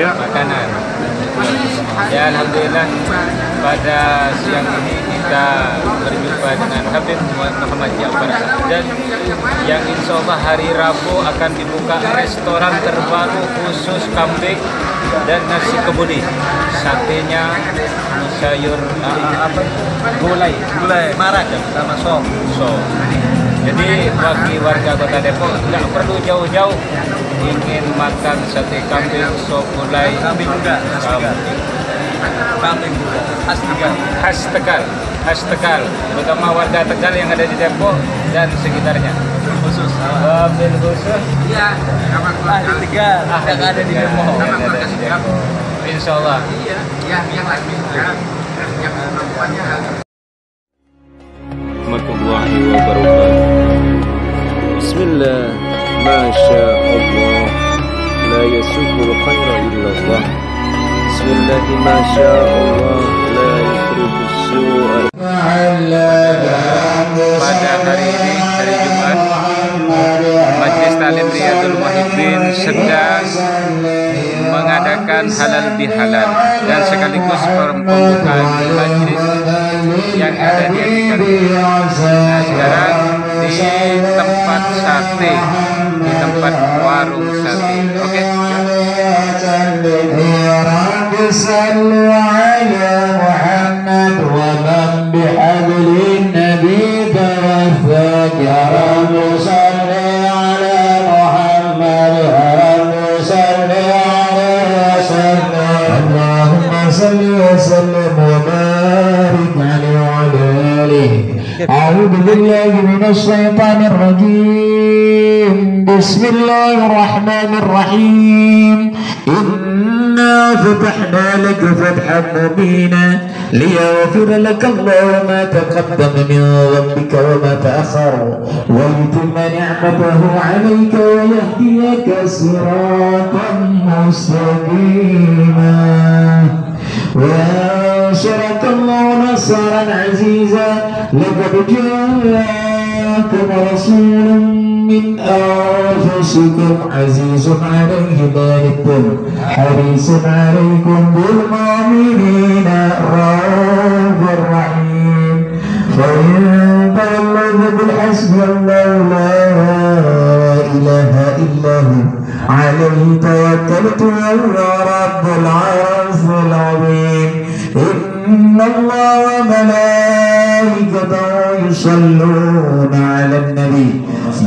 makanan. Ya alhamdulillah pada siang ini kita berjumpa dengan Habib Muhammad Ja'far dan yang insya Allah hari Rabu akan dibuka restoran terbaru khusus kambing dan nasi kebuli, satenya sayur gulai marak sama sop. Jadi bagi warga Kota Depok nggak perlu jauh-jauh ingin makan sate kambing, sop gulai, kambing juga, kambing juga khas Tegal, terutama warga Tegal yang ada di Depok dan sekitarnya. Khusus mobil khusus iya di Tegal yang ada di Depok, insya Allah. Iya yang lagi sekarang yang perempuannya warahmatullahi wabarakatuh. Bismillah, masya Allah, la yasukul khaira illallah. Bismillah, masya Allah, la yusrifu su'a. Pada hari ini, hari Jumat, Majelis Taklim Riyadul Muhibbin sedang mengadakan halal bihalal dan sekaligus pembukaan majlis yang ada di Etikan. Nah sekarang di tempat sate, di tempat warung sate. Oke. أعوذ بالله من الشيطان الرجيم. بسم الله الرحمن الرحيم. إنا فتحنا لك فتحا مبينا ليغفر لك الله ما تقدم من ذنبك وما تأخر ويتم نعمته عليك ويهديك صراطا مستقيما وينصرك الله نصرا عزيزا. لقد جاءكم رسول من أنفسكم عزيز عليه ما عنتم حريص عليكم بالمؤمنين رؤوف رحيم. فإن تولوا بالحسب الله لا إله إلا هو عليه توكلت وهو رب العرش العظيم. إن الله وملائكته يصلون على النبي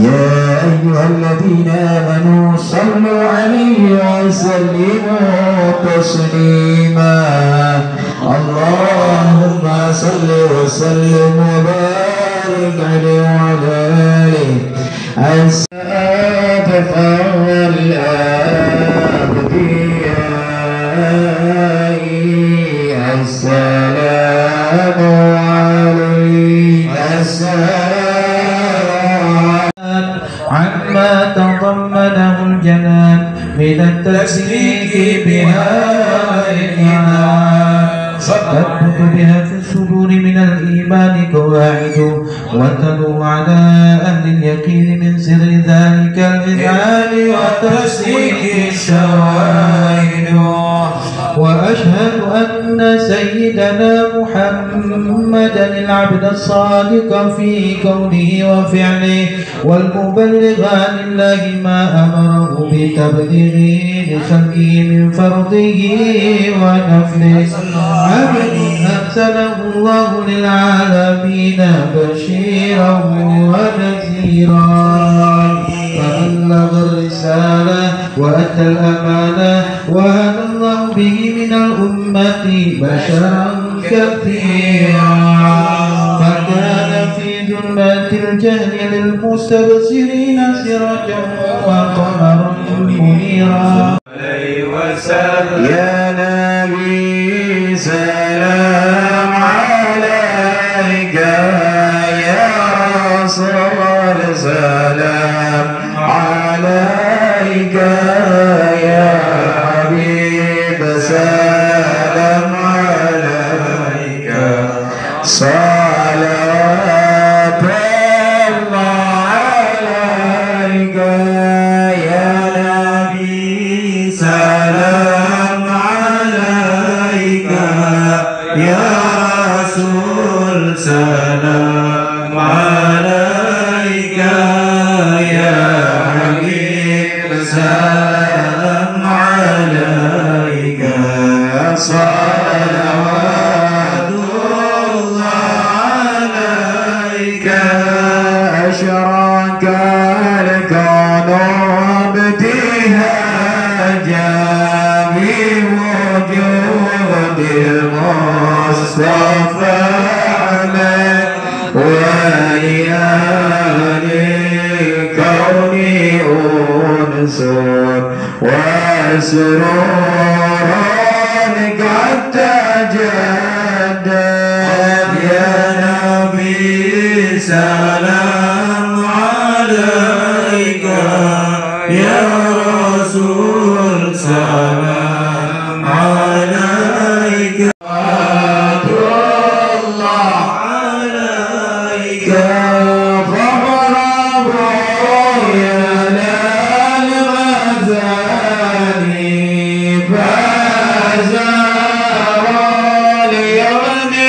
يا أيها الذين آمنوا صلوا عليه وسلموا تسليما. اللهم صل وسلم وبارك عليه وعلى آله. السادة والأبدياء السلام عليك السلام عما تضمنه الجنان من التسليك بها الإيمان. تثبت بها في الصدور من الإيمان قواعد وتدعو على أهل اليقين من سر ذلك الإذعان وتسليك الشواهد. وأشهد أن سيدنا محمدا العبد الصادق في قوله وفعله والمبلغ عن الله ما أمره بتبليغه لخلقه من فرضه ونفله. عبد أرسله الله للعالمين بشيرا ونذيرا فبلغ الرسالة وأدى الأمانة وهدى الله به من الأمة بشرا كثيرا. فكان في ظلمات الجهل للمستبصرين سراجا وقمرا منيرا. يا نبي سلام عليك يا رسول سلام عليك يا حبيب سلام عليك صلاة الله عليك يا نبي سلام عليك صلوات الله عليك أشرق الكون ابتهاجا بوجود المصطفى وليالي الكون أنس وأسرار قد تجدد يا نبي سلام عليك يا رسول سلام عليك الله عليك فاغرب يا للمثاني فازار ليغني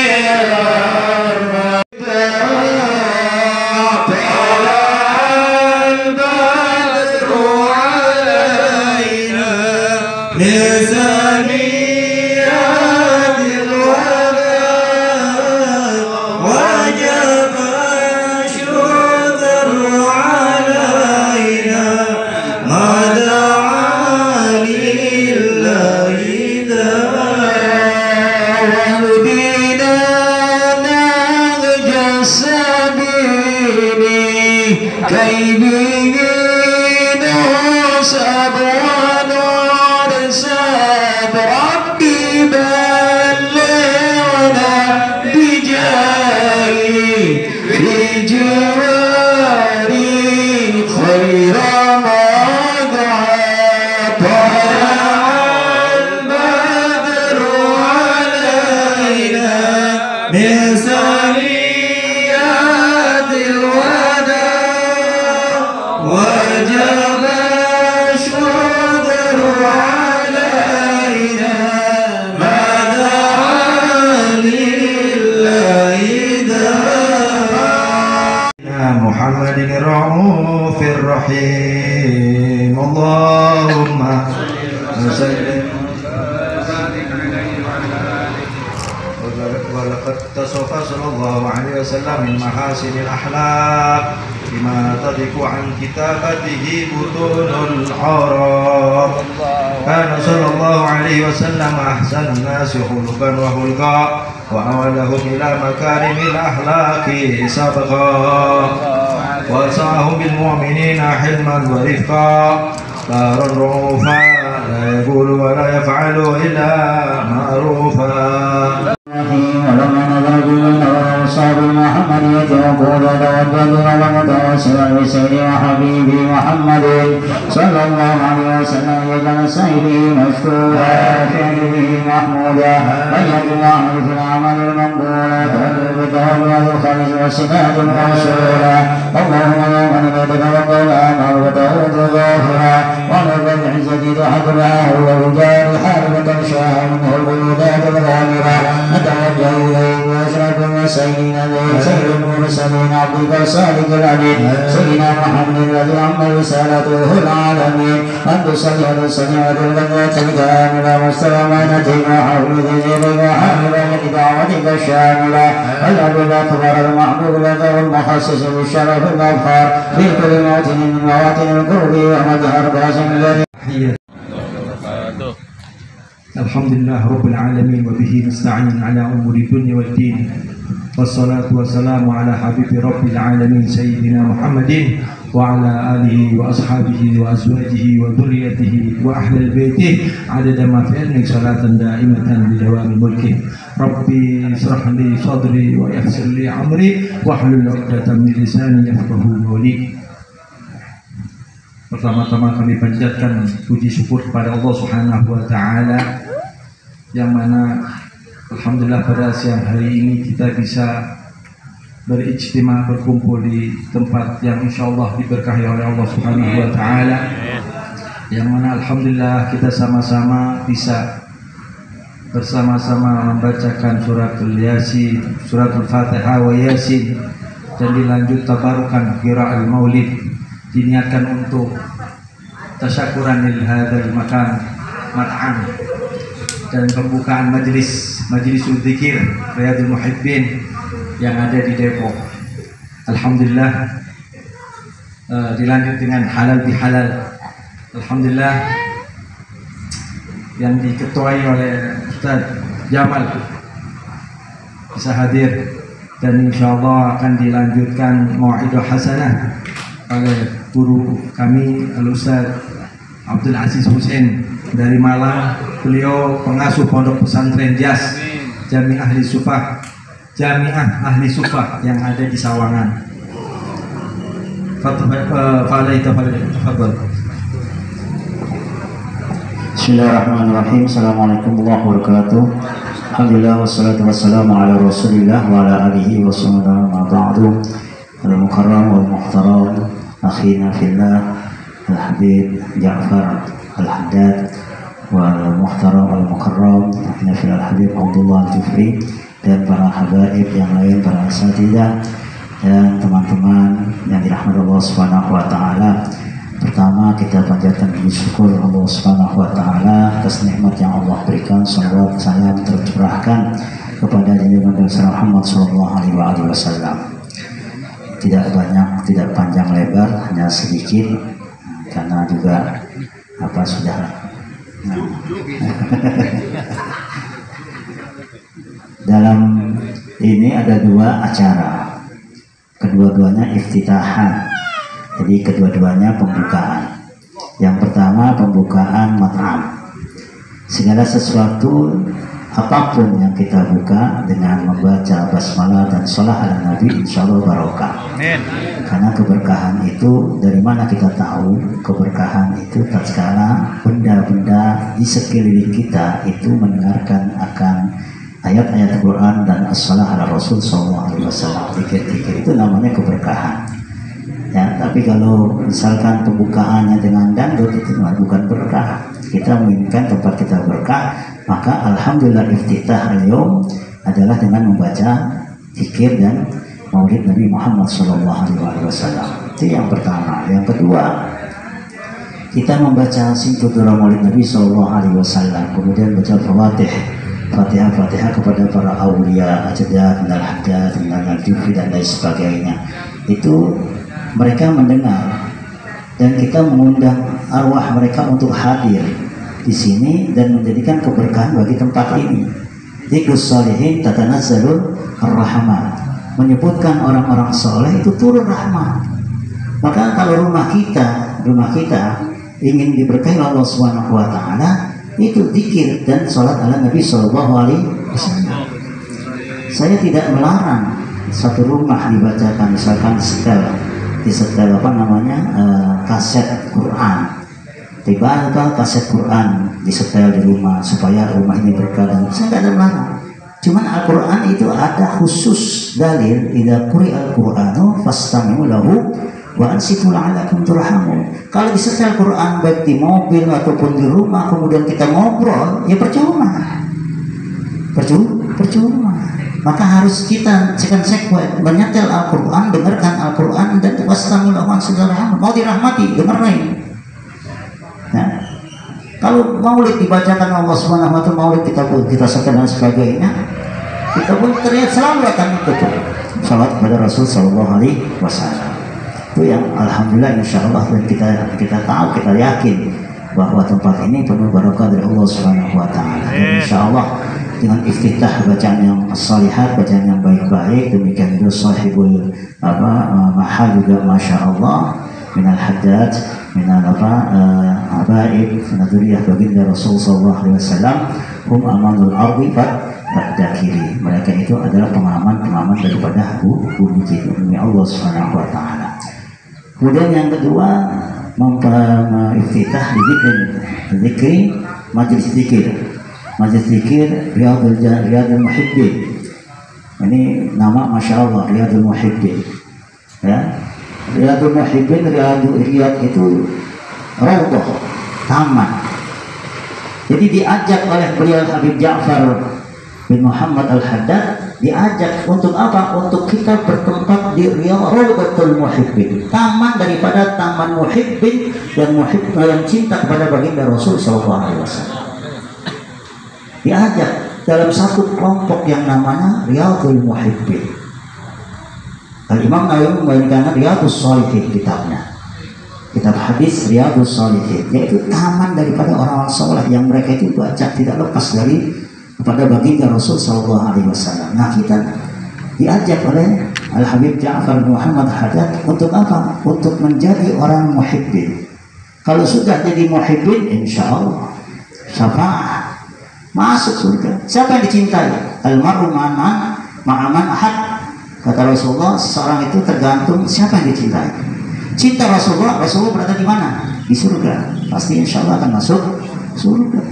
لسانيات الولاء وجب الشذر علينا ما دعا لله واهدنا نهج السبيل كي به نصب ونرسب ربي بلغنا بجاهي في جواري خير مدعى طلع البدر علينا من ثنيات الوداع وجب الشذر علينا ما دعا لله داع محمد الرؤوف الرحيم اللهم صل ولقد تصف صلى الله عليه وسلم من محاسن الأحلام بما تضيق عن كتابته بطون العرب كان صلى الله عليه وسلم أحسن الناس خلقا وخلقا وأولهم إلى مكارم الأخلاق سبقا وسعهم بالمؤمنين حلما ورفقا دارا رؤوفا لا يقول ولا يفعل إلا معروفا وصحب محمد يقول توجد ومتوسل بسيدي وحبيبي محمد صلى الله عليه وسلم يجعل سيدي مشكورا به محمودا بيد الله في العمل المقبول بالتوبه الخلص والسداد المنصورا اللهم يوم نبيتك وقولا مربته غافرا ونرد العزه تحكمها والرجال حاربه شاء منه البلودات الغامره نتوجه اليك واشرف سيدنا سيد المرسلين عبدك الصادق الامين سيدنا محمد الذي عم رسالته العالمين ان تصلي الصلاه الغداة الكامله مستلمه وحول ذكرك وحامله دعوتك الشامله الاب الاكبر المحبوب لك المخصص بالشرف الابخار في كل موطن من مواطن القرب ومظهر باسم الذي الحمد لله رب العالمين وبه نستعين على امور الدنيا والدين والصلاة والسلام على حبيب رب العالمين سيدنا محمد وعلى آله وأصحابه وأزواجه وذريته وأهل بيته عدد ما في علمك صلاة دائمة بدوام ملكه ربي اشرح لي صدري ويسر لي أمري واحلل عقدة من لساني يفقهوا قولي. Pertama-tama kami panjatkan puji syukur kepada Allah Subhanahu wa taala yang mana alhamdulillah pada siang hari ini kita bisa berijtima berkumpul di tempat yang insyaallah diberkahi oleh Allah Subhanahu wa taala, yang mana alhamdulillah kita sama-sama bisa bersama-sama membacakan suratul Yasin, suratul Fatihah wa Yasin, dan dilanjut tabarukan qira'al maulid, diniatkan untuk tasyakuran lil hadzal makan mat'am, dan pembukaan majelis dzikir Riyadul Muhibbin yang ada di Depok. Alhamdulillah, dilanjut dengan halal bihalal. Alhamdulillah, yang diketuai oleh Ustaz Jamal bisa hadir, dan insyaallah akan dilanjutkan mau'idah hasanah oleh guru kami Al-Ustaz Abdul Aziz Hussein dari Malang. Beliau pengasuh pondok pesantren Jas Jami'ah Ahli Sufah yang ada di Sawangan. Bismillahirrahmanirrahim. Assalamualaikum warahmatullahi wabarakatuh. Alhamdulillah wassalatu wassalamu ala Rasulillah wa ala alihi wa sallam. Ba'du. Al-mukarram wal muhtaram akhina fillah Al-Habib Ja'far Al-Haddad wal muhtaram wal mukarram akhina fillah Al-Habib Abdullah Al-Jufri, dan para habaib yang lain, para asatidzah dan teman-teman yang dirahmati Allah Subhanahu wa taala. Pertama, kita panjatkan puji syukur Allah Subhanahu wa taala atas nikmat yang Allah berikan. Salawat salam tercurahkan kepada junjungan besar Muhammad sallallahu alaihi wasallam. Tidak banyak, tidak panjang lebar, hanya sedikit karena juga sudah dalam ini ada dua acara, kedua-duanya iftitahan. Jadi kedua-duanya pembukaan. Yang pertama pembukaan mat'am. Segala sesuatu apapun yang kita buka dengan membaca basmalah dan sholawat ala Nabi, insyaallah barokah. Amin. Karena keberkahan itu dari mana kita tahu? Keberkahan itu tatkala benda-benda di sekeliling kita itu mendengarkan akan ayat-ayat Quran dan as-sholawat ala Rasul sallallahu alaihi wasallam. Zikir-zikir itu namanya keberkahan. Ya, tapi kalau misalkan pembukaannya dengan dangdut itu bukan berkah. Kita menginginkan tempat kita berkah, maka alhamdulillah iftitah al-yawm adalah dengan membaca zikir dan maulid Nabi Muhammad SAW. Itu yang pertama. Yang kedua, kita membaca simputura maulid Nabi SAW, kemudian baca Fatihah kepada para awliya, ajadat, minal haddad, minal jufi dan lain sebagainya. Itu mereka mendengar, dan kita mengundang arwah mereka untuk hadir di sini dan menjadikan keberkahan bagi tempat ini. Dzikrus sholihin tatanazzalul rahmah, menyebutkan orang-orang soleh itu turun rahmat. Maka kalau rumah kita ingin diberkahi Allah Subhanahu wa taala, itu zikir dan salat ala Nabi sallallahu alaihi wasallam. Saya tidak melarang satu rumah dibacakan misalkan di setel kaset Quran, tiba-tiba kaset Quran disetel di rumah supaya rumah ini berkah. Saya tidak ada melarang. Cuman Al-Quran itu ada khusus dalil, idza quri'al Qur'anu fastami'u lahu wa ansitu la'allakum turhamun. Kalau disetel Quran baik di mobil ataupun di rumah kemudian kita ngobrol, ya percuma. Maka harus kita sekuen menyetel Al-Quran, dengarkan Al-Quran, dan wastami'u lahu wa ansitu la'allakum. Mau dirahmati, dengarkan. Nah, kalau maulid dibacakan Allah Subhanahu wa taala, maulid kita setel dan sebagainya, kita pun terlihat selalu akan ikut salat kepada Rasul sallallahu alaihi wasallam. Itu yang alhamdulillah insyaallah kita tahu, kita yakin bahwa tempat ini penuh barokah dari Allah Subhanahu wa taala. Insyaallah dengan iftitah bacaan yang salihat, bacaan yang baik-baik, demikian juga sahibul mahal juga masyaallah minal haddad minal abaib naduriyah baginda Rasul sallallahu alaihi wasallam, hum amanul ardi pada kiri. Mereka itu adalah pengaman daripada bumi itu demi Allah Subhanahu wa taala. Kemudian yang kedua iftitah zikir majlis zikir Riyadul Muhibbin. Ini nama Masya Allah, Riyadul Muhibbin ya. Riyadul Muhibbin, Riyad itu raudhah, taman. Jadi diajak oleh beliau Habib Ja'far bin Muhammad Al-Haddad diajak untuk apa? Untuk kita bertempat di Rawdatul Muhibbin, taman daripada taman muhibbin yang cinta kepada baginda Rasul SAW. Diajak dalam satu kelompok yang namanya Riyadul Muhibbin. Al-Imam Nawawi membayangkan Riyadus Shalihin kitabnya, kitab hadis Riyadus Shalihin, yaitu taman daripada orang-orang soleh yang mereka itu baca tidak lepas dari kepada baginda Rasul SAW. Nah, kita diajak oleh Al-Habib Ja'far bin Muhammad Haddad untuk apa? Untuk menjadi orang muhibbin. Kalau sudah jadi muhibbin, insya Allah syafaat masuk surga. Siapa yang dicintai? Al-mar'u ma'aman ahad. Kata Rasulullah, seseorang itu tergantung siapa yang dicintai. Cinta Rasulullah, Rasulullah berada di mana? Di surga. Pasti insya Allah akan masuk surga.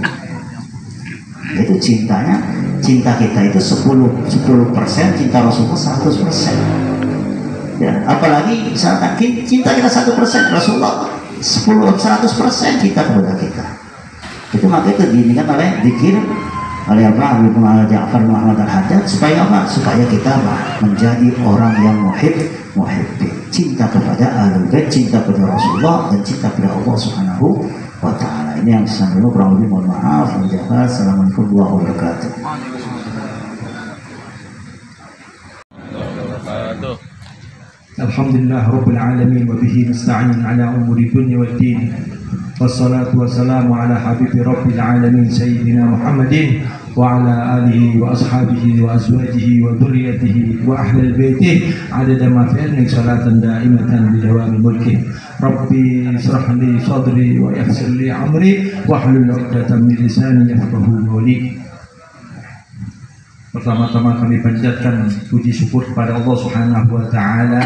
Itu cintanya, cinta kita itu 10%, cinta Rasulullah 100%. Ya, apalagi misalkan cinta kita 1%, Rasulullah 100% cinta kepada kita. Itu maka itu diinginkan oleh zikir oleh Habib Ja'far Muhammad Al-Haddad supaya apa? Supaya kita menjadi orang yang muhibbin, cinta kepada Ahlul Bait, cinta kepada Rasulullah, dan cinta kepada Allah Subhanahu wa Ta'ala. Ini yang saya dulu, kurang lebih mohon maaf. Assalamualaikum warahmatullahi wabarakatuh. Alhamdulillah Rabbil Alamin wa bihi nasta'in ala umuri dunya wad din. Wassalatu wassalamu ala habibi Rabbil Alamin Sayyidina Muhammadin wa ala alihi wa ashabihi wa azwajihi wa dhurriyyatihi wa ahlil baitih adada ma fi ilmi salatan daimatan bi dawami mulki. Rabbi israh li sadri wa yassir li amri wahlul 'uqdatam min lisani yafqahu qawli. Pertama-tama kami panjatkan puji syukur kepada Allah Subhanahu wa Ta'ala,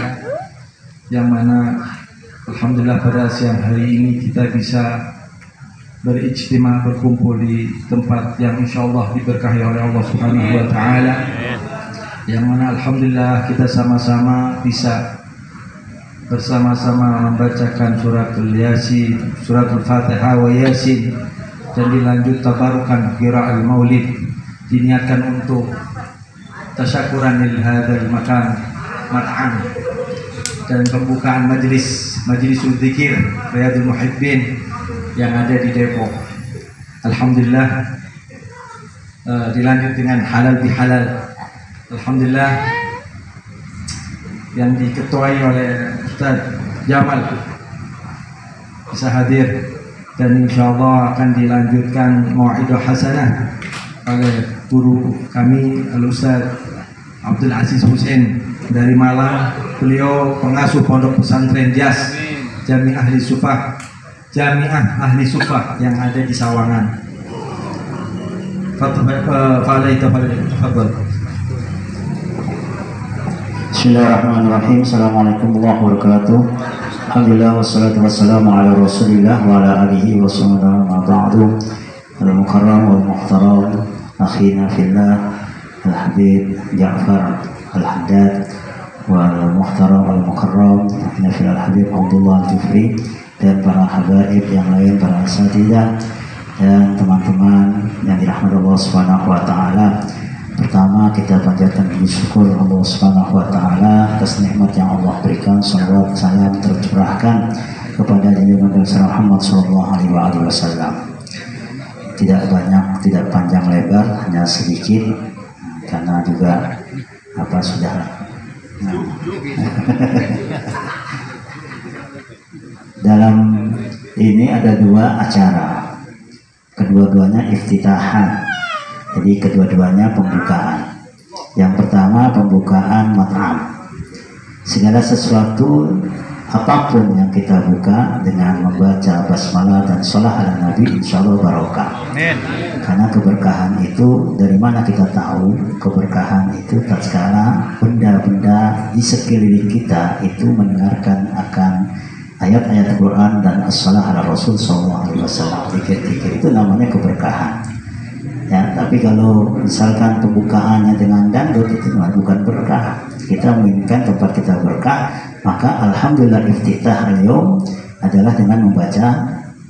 yang mana alhamdulillah pada siang hari ini kita bisa berijtimah, berkumpul di tempat yang insyaallah diberkahi oleh Allah Subhanahu wa Ta'ala, yang mana alhamdulillah kita sama-sama bisa bersama-sama membacakan suratul Yasin, suratul Fatihah wa Yasin, dan dilanjut tabarukan qira'al maulid, diniatkan untuk tasyakuran lil hadzal makan mat'am, dan pembukaan majelis dzikir Riyadul Muhibbin yang ada di Depok. Alhamdulillah dilanjut dengan halal bihalal. Alhamdulillah yang diketuai oleh Ustaz Jamal bisa hadir, dan insyaallah akan dilanjutkan mau'idah hasanah oleh guru kami Al-Ustaz Abdul Aziz Hussein dari Malang. Beliau pengasuh pondok pesantren Jas Jami'ah Ahli Sufah yang ada di Sawangan. Bismillahirrahmanirrahim. Assalamualaikum warahmatullahi wabarakatuh. Alhamdulillah wassalatu wassalamu ala Rasulillah wa ala alihi wa sahbihi wa ba'du. Al-mukarram wal muhtaram akhina fillah Al-Habib Ja'far Al-Haddad wal muhtaram wal mukarram akhina fillah Al-Habib Abdullah Al-Jufri, dan para habaib yang lain, para asatidzah dan teman-teman yang dirahmati Allah Subhanahu wa Ta'ala. Pertama, kita panjatkan puji syukur Allah Subhanahu wa Ta'ala atas nikmat yang Allah berikan. Salawat salam tercurahkan kepada junjungan Nabi Muhammad sallallahu alaihi wasallam. Tidak banyak, tidak panjang lebar, hanya sedikit, karena juga sudah dalam ini ada dua acara, kedua-duanya iftitahan, jadi kedua-duanya pembukaan. Yang pertama pembukaan mat'am, segala sesuatu apapun yang kita buka dengan membaca basmalah dan sholat ala Nabi, insya Allah barokah. Karena keberkahan itu dari mana kita tahu? Keberkahan itu tatkala benda-benda di sekeliling kita itu mendengarkan akan ayat-ayat Quran dan as-salah ala Rasul SAW. Zikir-zikir itu namanya keberkahan. Ya, tapi kalau misalkan pembukaannya dengan dangdut, itu bukan berkah. Kita menginginkan tempat kita berkah, maka alhamdulillah iftitah al-yawm adalah dengan membaca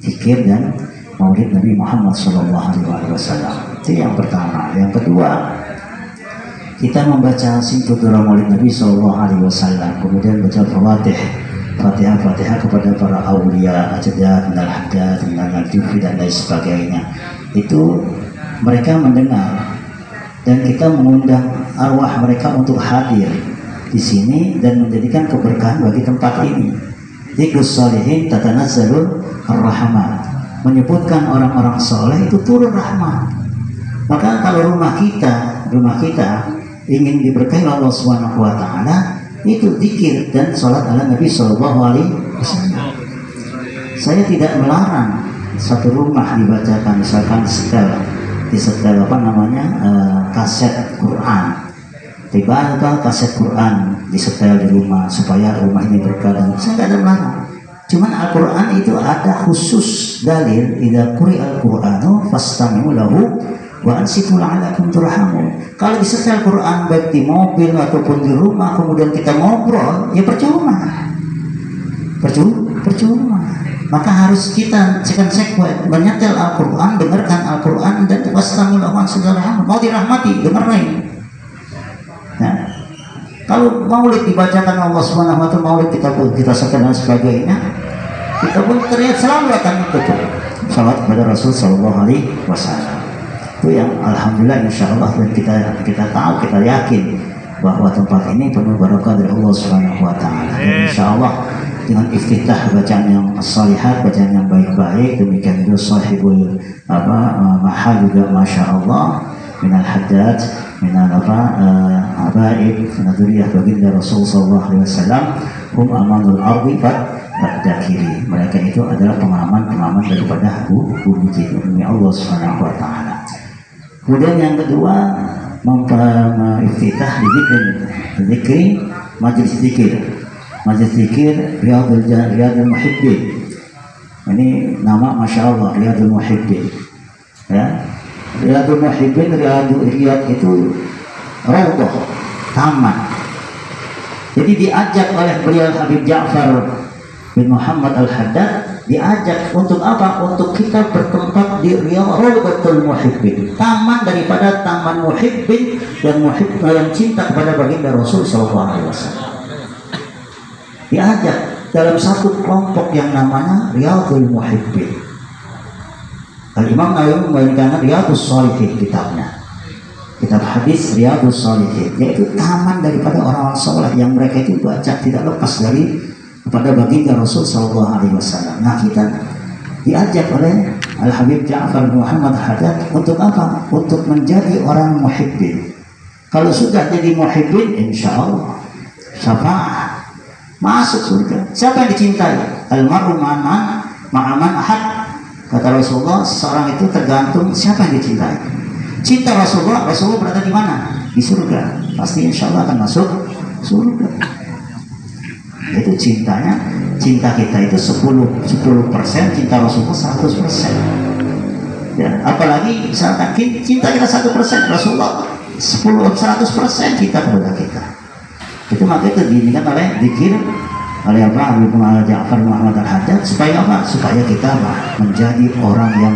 zikir dan maulid Nabi Muhammad SAW. Itu yang pertama. Yang kedua, kita membaca simpul Maulid Nabi Sallallahu Alaihi Wasallam, kemudian baca Fatihah kepada para aulia, ajadat, minal haddad, minal jufi dan lain sebagainya. Itu mereka mendengar dan kita mengundang arwah mereka untuk hadir di sini dan menjadikan keberkahan bagi tempat ini. Dzikrus sholihin tatanazzalul rahmat, menyebutkan orang-orang soleh itu turun rahmat. Maka kalau rumah kita ingin diberkahi Allah Subhanahu wa taala, itu zikir dan sholat ala Nabi Sallallahu Alaihi Wasallam. Saya tidak melarang satu rumah dibacakan misalkan di setel kaset Quran. Tiba-tiba kaset Quran disetel di rumah supaya rumah ini berkah. Saya tidak ada melarang. Cuman Al-Quran itu ada khusus dalil, idza quri'al Qur'anu fastami'u lahu wa ansitu la'allakum turhamun. Kalau disetel Quran baik di mobil ataupun di rumah kemudian kita ngobrol, ya percuma. Maka harus kita sekuen menyetel Al-Quran, dengarkan Al-Quran dan wastami'u lahu wa ansitu la'allakum. Mau dirahmati, dengerin. Nah, kalau maulid dibacakan Allah Subhanahu wa taala, maulid kita setel dan sebagainya, kita pun terlihat selalu akan ikut salat kepada Rasul Sallallahu Alaihi Wasallam. Itu yang alhamdulillah insyaallah kita tahu, kita yakin bahwa tempat ini penuh barokah dari Allah Subhanahu wa taala. Insyaallah dengan iftitah bacaan yang salihat, bacaan yang baik-baik, demikian juga sahibul mahal juga masyaallah minal haddad minal abaib minaduriyah baginda Rasul Sallallahu Alaihi Wasallam, hum amanul ardi ba'dakiri. Mereka itu adalah pengaman daripada bumi kita demi Allah Subhanahu wa taala. Kemudian yang kedua, iftitah zikri majlis zikir Riyadul Muhibbin. Ini nama Masya Allah, Riyadul Muhibbin ya. Riyadul Muhibbin, Riyad itu raudhah, taman. Jadi diajak oleh beliau Habib Ja'far bin Muhammad Al-Haddad, diajak untuk apa? Untuk kita bertempat di Raudhatul Muhibbin, taman daripada taman muhibbin yang cinta kepada baginda Rasul Sallallahu Alaihi Wasallam. Diajak dalam satu kelompok yang namanya Riyadul Muhibbin. Al-Imam Nawawi membagikan Riyadus Shalihin kitabnya, kitab hadis Riyadus Shalihin, yaitu taman daripada orang-orang soleh yang mereka itu baca tidak lepas dari kepada baginda Rasul Sallallahu Alaihi Wasallam. Nah, kita diajak oleh Al-Habib Ja'far Muhammad Haddad untuk apa? Untuk menjadi orang muhibbin. Kalau sudah jadi muhibbin, insya Allah syafaat masuk surga. Siapa yang dicintai? Al-mar'u ma'aman ahad. Kata Rasulullah, seseorang itu tergantung siapa yang dicintai. Cinta Rasulullah berada di mana? Di surga. Pasti insya Allah akan masuk surga. Itu cinta kita itu 10%, cinta Rasulullah 100%. Ya, apalagi misalkan cinta kita 1%, Rasulullah 100% cinta kepada kita. Itu makanya didirikan oleh zikir oleh Habib Ja'far Muhammad Al-Haddad supaya apa? Supaya kita menjadi orang yang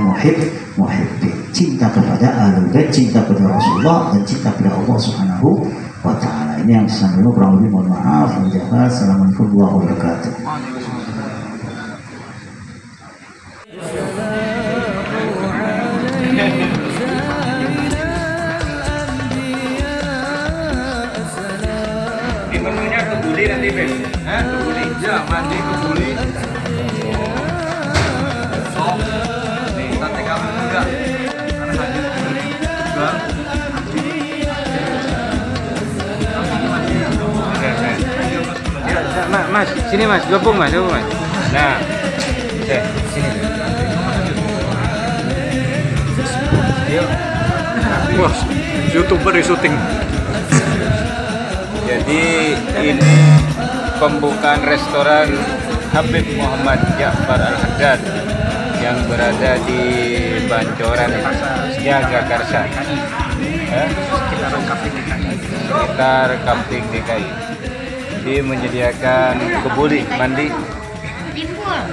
muhibbin, cinta kepada Ahlul Bait, cinta kepada Rasulullah dan cinta kepada Allah Subhanahu wa taala. Ini yang saya dulu, kurang lebih mohon maaf. Assalamualaikum warahmatullahi wabarakatuh. Di menunya kebuli nanti, Beb. Kebuli. Ya, mandi kebuli. Sop. Nih, sate kambing juga. Karena hadir juga. Mas, sini Mas, gabung Mas. Nah, sini. Yuk. Wah, YouTuber di syuting. Jadi ini pembukaan restoran Habib Muhammad Ja'far Al-Haddad yang berada di Bancoran Jagakarsa, sekitar Kapling DKI. Dia menyediakan kebuli, mandi.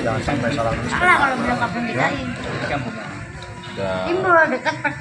Jangan sampai salah kalau bilang Kapling DKI. Timbul dekat pas